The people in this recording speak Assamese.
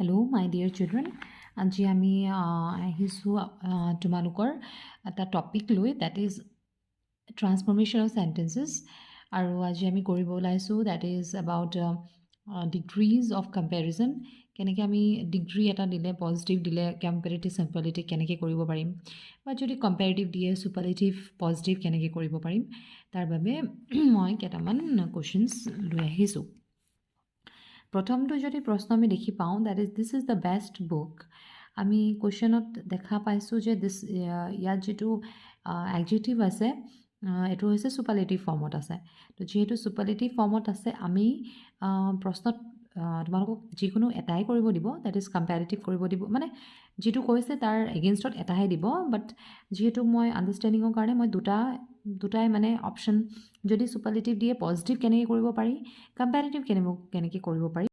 Hello, my dear children. আজি আমি আহিছোঁ তোমালোকৰ এটা টপিক লৈ that is transformation of sentences আৰু আজি আমি কৰিব ওলাইছোঁ that is about degrees of comparison কেনেকৈ আমি ডিগ্ৰী এটা দিলে পজিটিভ দিলে কম্পেৰেটিভ চিম্পলিটিভ কেনেকৈ কৰিব পাৰিম বা যদি কম্পেৰেটিভ দিয়ে চুপাৰলেটিভ পজিটিভ কেনেকৈ কৰিব পাৰিম তাৰ বাবে মই কেইটামান কুৱেশ্যনছ লৈ আহিছোঁ প্ৰথমটো যদি প্ৰশ্ন আমি দেখি পাওঁ that is this is the best book আমি কুৱেশ্যনত দেখা পাইছোঁ যে ইয়াত যিটো এডজেক্টিভ আছে এইটো হৈছে চুপাৰলেটিভ ফৰ্মত আছে তো যিহেতু চুপাৰলেটিভ ফৰ্মত আছে আমি প্ৰশ্নত তোমালোকক যিকোনো এটাই কৰিব দিব that is কম্পেৰেটিভ কৰিব দিব মানে যিটো কৈছে তাৰ এগেইনষ্টত এটাহে দিব বাট যিহেতু মই আণ্ডাৰষ্টেণ্ডিঙৰ কাৰণে মই দুটাই মানে অপশ্যন যদি চুপাৰলেটিভ দিয়ে পজিটিভ কেনেকৈ কৰিব পাৰি কম্পেৰেটিভ কেনেকৈ কৰিব পাৰি